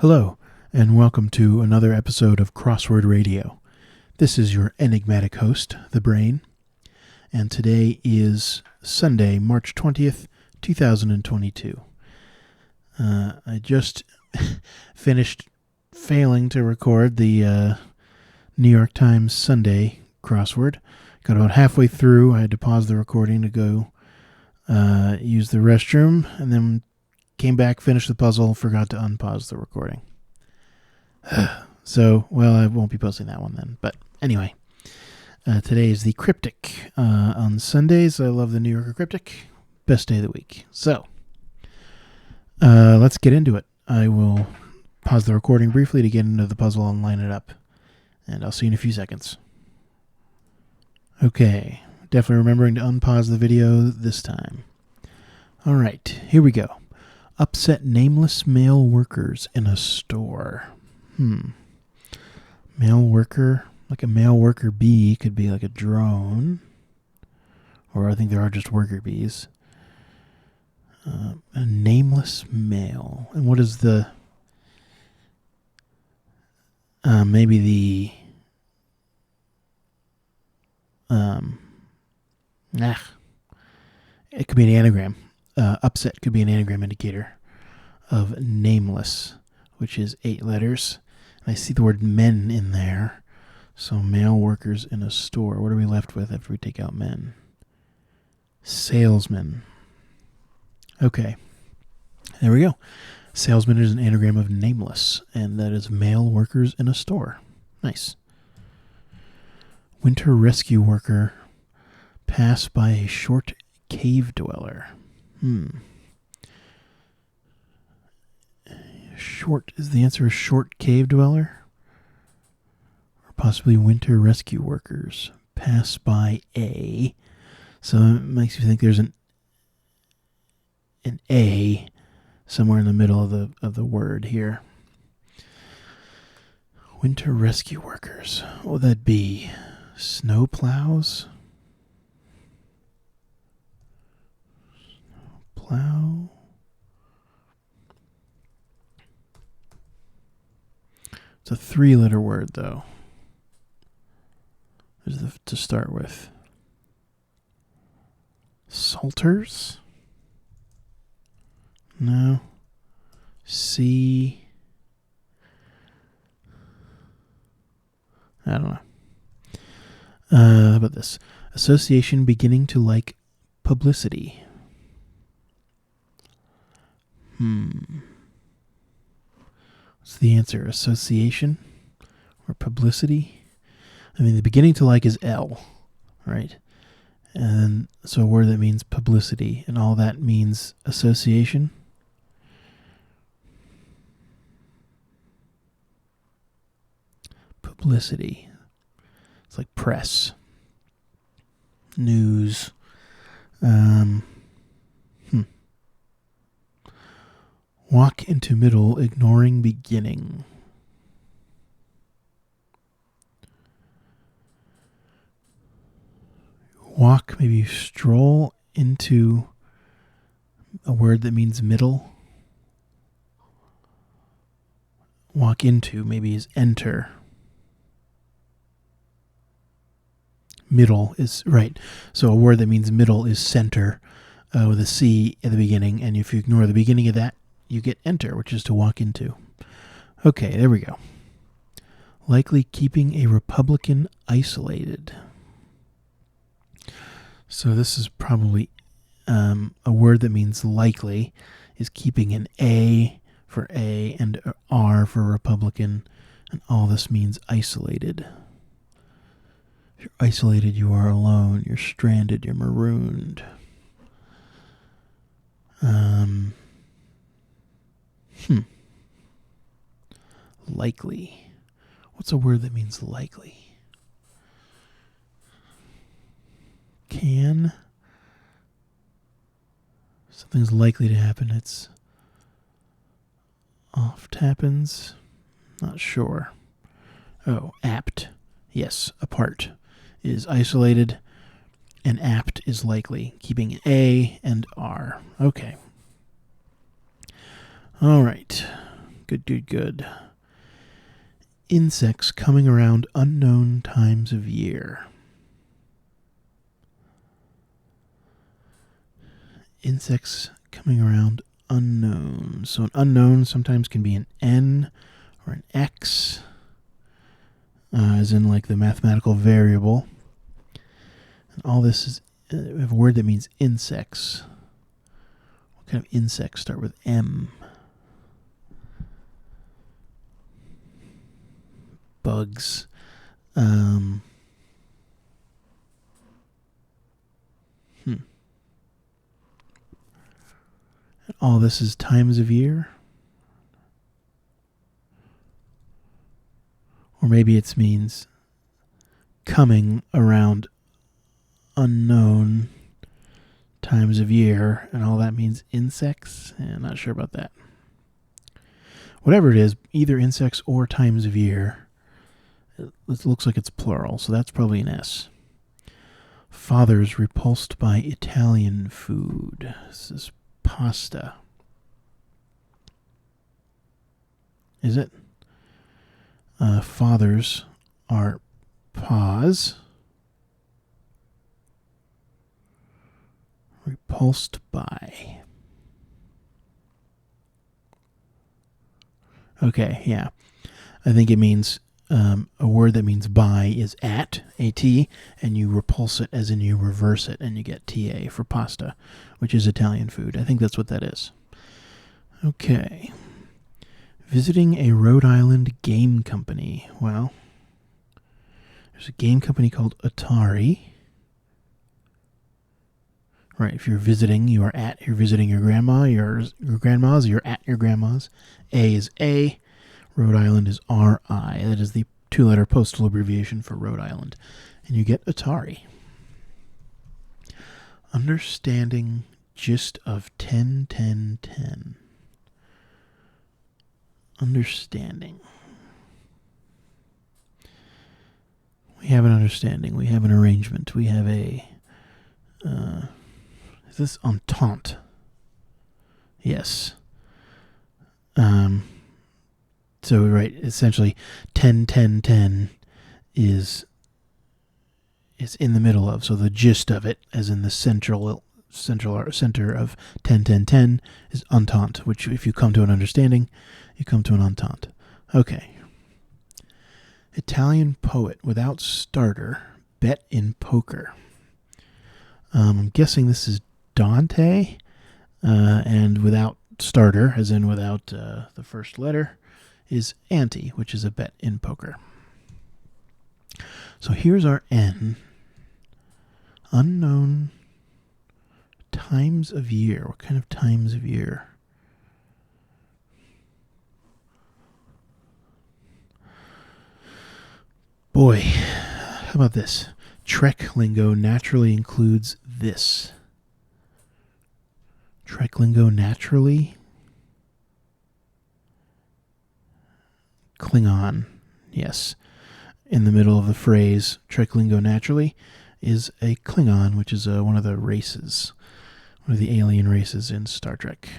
Hello, and welcome to another episode of Crossword Radio. This is your enigmatic host, The Brain, and today is Sunday, March 20th, 2022. I just finished failing to record the New York Times Sunday crossword. Got about halfway through. I had to pause the recording to go use the restroom, and then came back, finished the puzzle, forgot to unpause the recording. So, I won't be posting that one then. But anyway, today is the Cryptic. On Sundays, I love the New Yorker Cryptic. Best day of the week. So, let's get into it. I will pause the recording briefly to get into the puzzle and line it up. And I'll see you in a few seconds. Okay, definitely remembering to unpause the video this time. Alright, here we go. Upset nameless male workers in a store. Male worker, like a male worker bee could be like a drone. Or I think there are just worker bees. A nameless male. And what is the... maybe the... It could be an anagram. Upset could be an anagram indicator of nameless, which is 8 letters. And I see the word men in there. So male workers in a store. What are we left with after we take out men? Salesman. Okay. There we go. Salesman is an anagram of nameless, and that is male workers in a store. Nice. Winter rescue worker pass by a short cave dweller. Short, is the answer a short cave dweller? Or possibly winter rescue workers pass by a. So it makes you think there's an A somewhere in the middle of the word here. Winter rescue workers. What would that be? Snow plows? Plow. It's a 3-letter word, though. To start with. Salters? No. C. I don't know. How about this? Association beginning to like publicity. What's the answer? Association or publicity? I mean, the beginning to like is L, right? And so a word that means publicity, and all that means association. Publicity. It's like press. News. Walk into middle, ignoring beginning. Walk, maybe stroll into a word that means middle. Walk into maybe is enter. Middle is, right. So a word that means middle is center with a C at the beginning. And if you ignore the beginning of that, you get enter, which is to walk into. Okay, there we go. Likely keeping a Republican isolated. So this is probably a word that means likely is keeping an A for A and R for Republican. And all this means isolated. If you're isolated, you are alone. You're stranded. You're marooned. Likely. What's a word that means likely? Can. Something's likely to happen. It's oft happens. Not sure. Oh, apt. Yes, apart is isolated, and apt is likely, keeping A and R. Okay. All right. Good. Insects coming around unknown times of year. Insects coming around unknown. So an unknown sometimes can be an N or an X, as in like the mathematical variable. And all this is, we have a word that means insects. What kind of insects start with M? Bugs. And all this is times of year? Or maybe it means coming around unknown times of year, and all that means insects? I'm not sure about that. Whatever it is, either insects or times of year, it looks like it's plural, so that's probably an S. Fathers repulsed by Italian food. This is pasta. Is it? Fathers are paws. Repulsed by. Okay, yeah. I think it means a word that means by is at, A-T, and you repulse it as in you reverse it, and you get T-A for pasta, which is Italian food. I think that's what that is. Okay. Visiting a Rhode Island game company. Well, there's a game company called Atari. Right, if you're visiting, you're visiting your grandma, your grandma's, you're at your grandma's. A is A. Rhode Island is R-I. That is the 2-letter postal abbreviation for Rhode Island. And you get Atari. Understanding gist of 10-10-10. Understanding. We have an understanding. We have an arrangement. We have a... is this entente? Yes. So, right, essentially 10-10-10 is in the middle of. So the gist of it, as in the center of 10-10-10, is entente, which if you come to an understanding, you come to an entente. Okay. Italian poet without starter, bet in poker. I'm guessing this is Dante, and without starter, as in without the first letter, is ante, which is a bet in poker. So here's our N. Unknown times of year. What kind of times of year? Boy, how about this? Trek lingo naturally includes this. Trek lingo naturally? Klingon, yes. In the middle of the phrase, Trek lingo naturally, is a Klingon, which is one of the races, one of the alien races in Star Trek.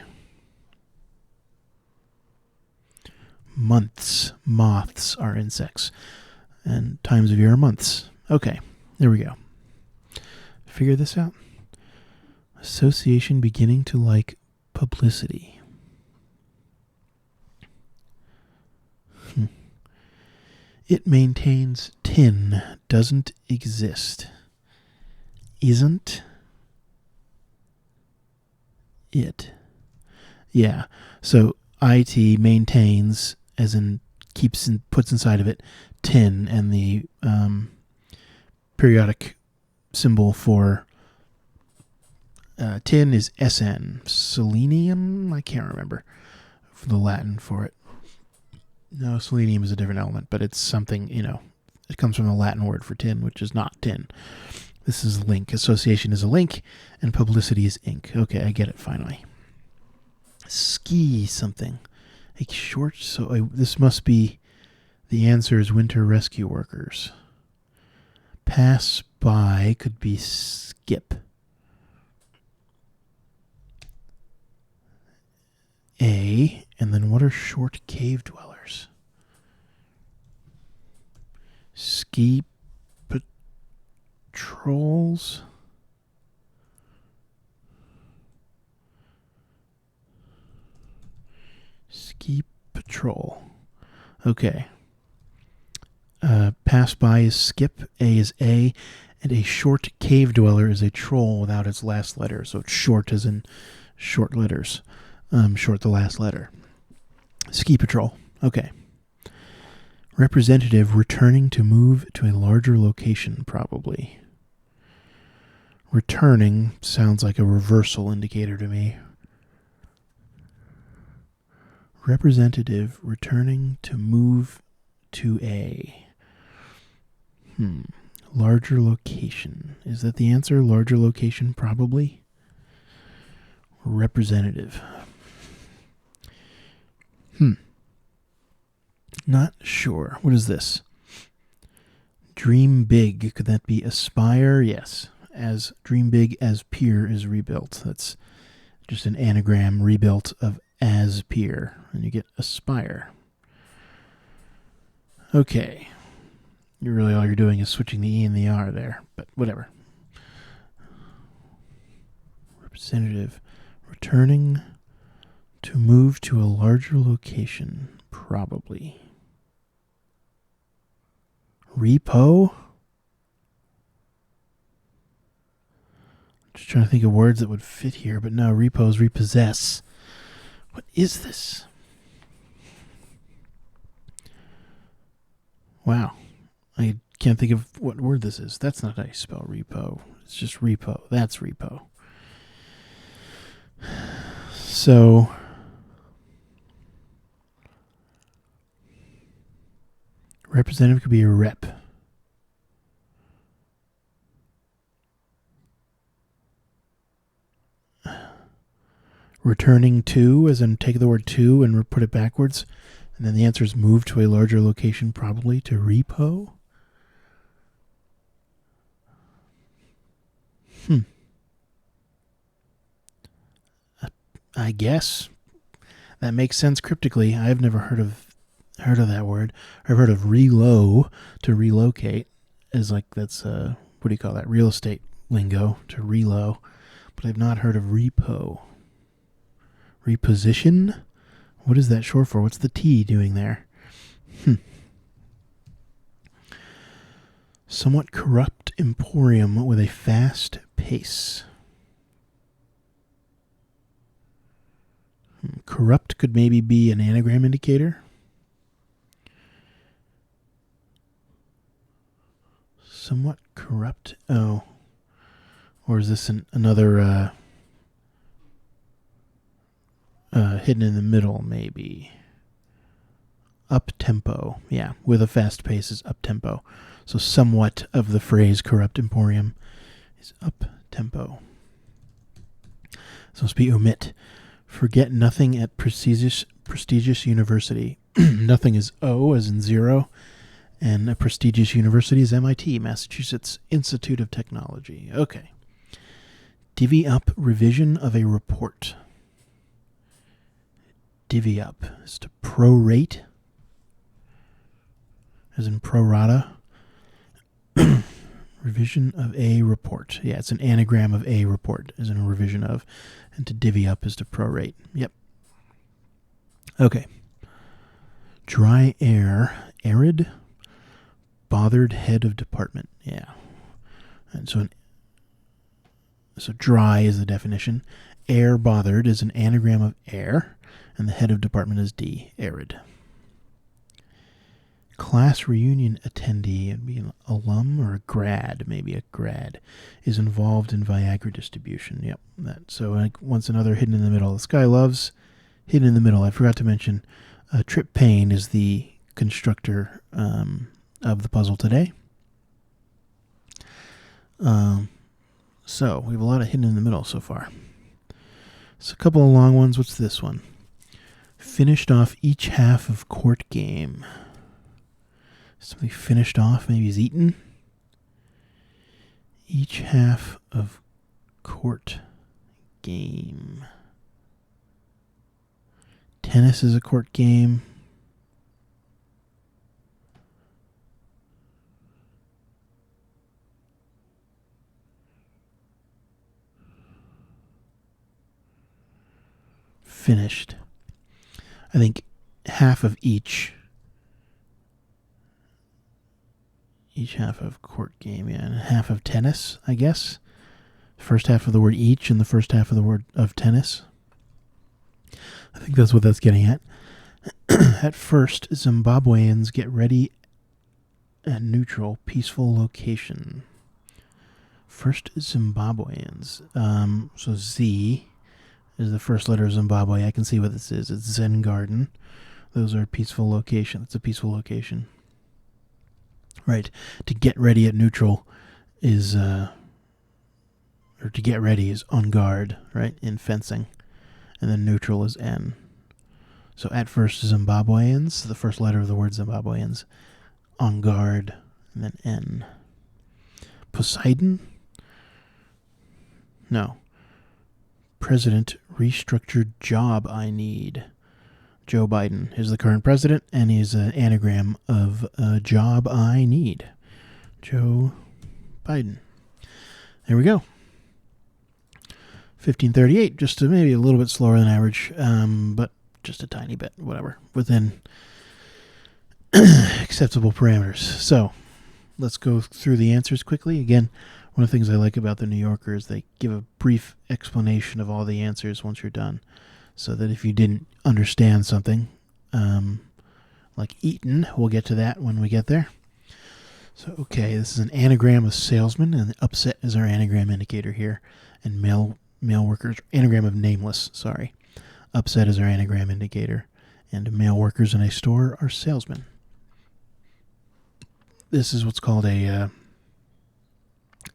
Months, moths are insects, and times of year are months. Okay, there we go. Figure this out. Association beginning to like publicity. It maintains tin doesn't exist. Isn't it? Yeah. So IT maintains, as in keeps and puts inside of it, tin, and the periodic symbol for tin is SN. Selenium? I can't remember the Latin for it. No, selenium is a different element, but it's something, it comes from the Latin word for tin, which is not tin. This is link. Association is a link, and publicity is ink. Okay, I get it finally. Ski something. A short, so this must be, the answer is winter rescue workers. Pass by could be skip. A. And then what are short cave dwellers? Ski patrols? Ski patrol. Okay. Pass by is skip, A is A, and a short cave dweller is a troll without its last letter. So it's short as in short letters. Short the last letter. Ski patrol. Okay. Representative returning to move to a larger location, probably. Returning sounds like a reversal indicator to me. Representative returning to move to a larger location. Is that the answer? Larger location, probably. Representative. Not sure. What is this? Dream big. Could that be aspire? Yes. As dream big as pier is rebuilt. That's just an anagram rebuilt of as pier. And you get aspire. Okay. Really all you're doing is switching the E and the R there. But whatever. Representative returning to move to a larger location. Probably. Repo? Just trying to think of words that would fit here, but no, repo is repossess. What is this? Wow. I can't think of what word this is. That's not how you spell repo. It's just repo. That's repo. So, representative could be a rep. Returning to, as in take the word to and put it backwards. And then the answer is move to a larger location, probably to repo. I guess that makes sense cryptically. I've never heard of that word. I've heard of relo, to relocate, as like that's what do you call that? Real estate lingo, to relo. But I've not heard of repo. Reposition? What is that short for? What's the T doing there? Somewhat corrupt emporium with a fast pace. Corrupt could maybe be an anagram indicator. Somewhat corrupt. Oh. Or is this another hidden in the middle, maybe? Up tempo. Yeah, with a fast pace is up tempo. So somewhat of the phrase corrupt emporium is up tempo. So must be omit. Forget nothing at prestigious university. Nothing is O as in zero. And a prestigious university is MIT, Massachusetts Institute of Technology. Okay. Divvy up revision of a report. Divvy up is to prorate, as in prorata. Revision of a report. Yeah, it's an anagram of a report, as in a revision of. And to divvy up is to prorate. Yep. Okay. Dry air. Arid. Bothered head of department. Yeah. And so dry is the definition. Air bothered is an anagram of air. And the head of department is D. Arid. Class reunion attendee, it'd be an alum or a grad, maybe a grad, is involved in Viagra distribution. Yep, that. So like once another hidden in the middle. This guy loves hidden in the middle. I forgot to mention, Trip Payne is the constructor of the puzzle today. So we have a lot of hidden in the middle so far. So a couple of long ones. What's this one? Finished off each half of court game. Something finished off, maybe is eaten. Each half of court game. Tennis is a court game. Finished. I think half of each half of court game, yeah, and half of tennis, I guess. First half of the word each and the first half of the word of tennis. I think that's what that's getting at. At first, Zimbabweans get ready at neutral, peaceful location. First, Zimbabweans. So Z is the first letter of Zimbabwe. I can see what this is. It's Zen Garden. Those are peaceful location. It's a peaceful location. Right. To get ready at neutral is, or to get ready is on guard, right, in fencing. And then neutral is N. So at first, Zimbabweans, the first letter of the word Zimbabweans, on guard, and then N. Poseidon? No. President, restructured job I need. Joe Biden is the current president, and he's an anagram of job I need. Joe Biden. There we go. 1538, just maybe a little bit slower than average, but just a tiny bit, whatever, within acceptable parameters. So let's go through the answers quickly. Again, one of the things I like about the New Yorker is they give a brief explanation of all the answers once you're done, so that if you didn't understand something, like Eaton, we'll get to that when we get there. So, okay, this is an anagram of salesman, and upset is our anagram indicator here, and mail workers, anagram of nameless, sorry. Upset is our anagram indicator, and mail workers in a store are salesmen. This is what's called a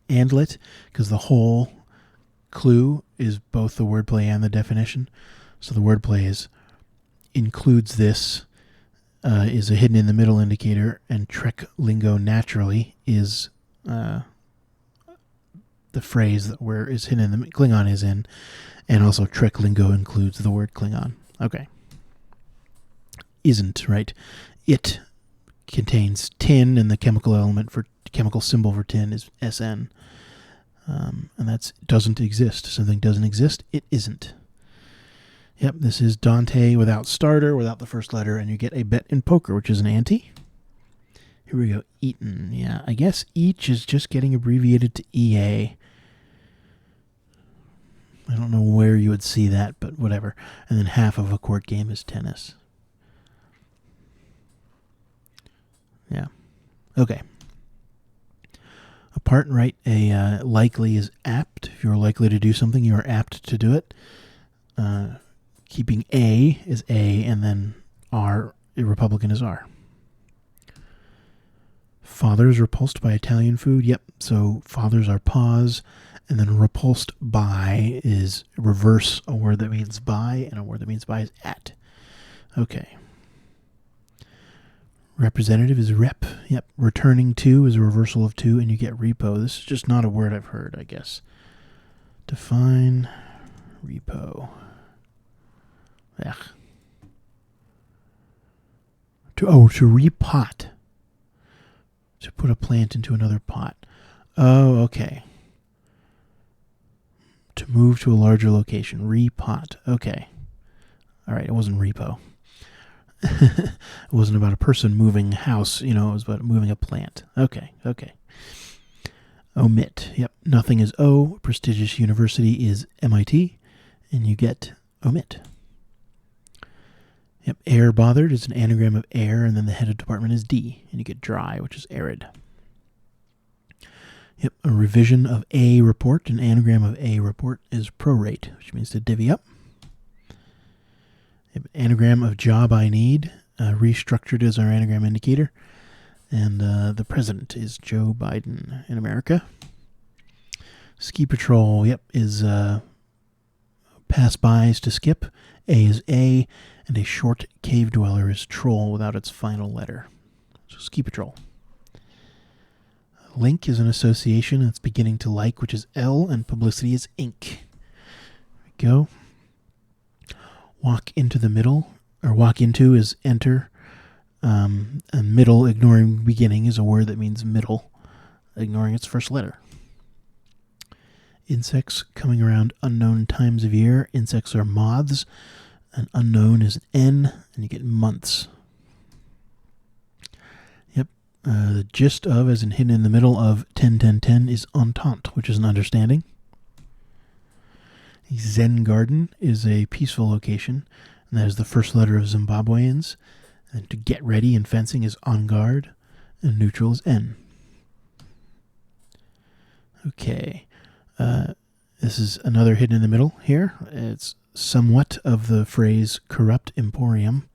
andlet, because the whole clue is both the wordplay and the definition. So the wordplay is includes this, is a hidden in the middle indicator, and Trek lingo naturally is the phrase that where is hidden in the Klingon is in, and also Trek lingo includes the word Klingon. Okay. Isn't, right? It contains tin, and the chemical symbol for tin is SN. And that's doesn't exist. Something doesn't exist, it isn't. Yep, this is Dante without starter, without the first letter, and you get a bet in poker, which is an ante. Here we go, Eaton. Yeah, I guess each is just getting abbreviated to EA. I don't know where you would see that, but whatever. And then half of a court game is tennis. Yeah. Okay. Apart, right, a likely is apt. If you're likely to do something, you are apt to do it. Keeping A is A, and then R, a Republican is R. Fathers repulsed by Italian food. Yep, so fathers are pause, and then repulsed by is reverse a word that means by, and a word that means by is at. Okay. Representative is rep. Yep, returning to is a reversal of to, and you get repo. This is just not a word I've heard, I guess. Define repo. Ugh. To repot. To put a plant into another pot. Oh, okay. To move to a larger location. Repot. Okay. All right, it wasn't repo. It wasn't about a person moving a house, it was about moving a plant. Okay. Omit. Yep, nothing is O. Prestigious university is MIT, and you get omit. Yep, air bothered is an anagram of air, and then the head of department is D, and you get dry, which is arid. Yep, a revision of A report, an anagram of A report is prorate, which means to divvy up. Yep, anagram of job I need, restructured is our anagram indicator, and the president is Joe Biden in America. Ski patrol, yep, is pass bys to skip. A is A, and a short cave dweller is troll without its final letter. So ski patrol. Link is an association, and it's beginning to like, which is L, and publicity is ink. There we go. Walk into the middle or walk into is enter. And middle, ignoring beginning, is a word that means middle, ignoring its first letter. Insects coming around unknown times of year. Insects are moths, and unknown is an N, and you get months. Yep. The gist of, as in hidden in the middle of 10-10-10, is entente, which is an understanding. The Zen Garden is a peaceful location, and that is the first letter of Zimbabweans. And to get ready in fencing is on guard, and neutral is N. Okay. This is another hidden in the middle here. It's somewhat of the phrase corrupt emporium,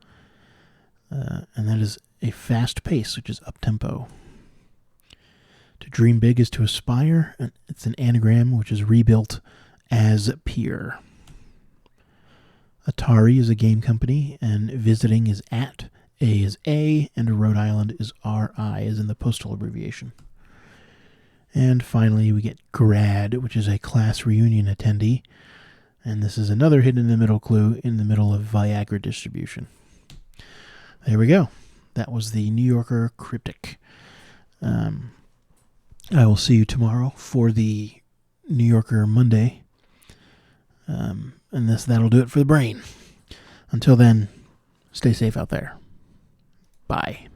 and that is a fast pace, which is up-tempo. To dream big is to aspire, and it's an anagram, which is rebuilt as peer. Atari is a game company, and visiting is at, A is A, and Rhode Island is RI, as in the postal abbreviation. And finally, we get grad, which is a class reunion attendee. And this is another hidden in the middle clue in the middle of Viagra distribution. There we go. That was the New Yorker Cryptic. I will see you tomorrow for the New Yorker Monday. And that'll do it for the brain. Until then, stay safe out there. Bye.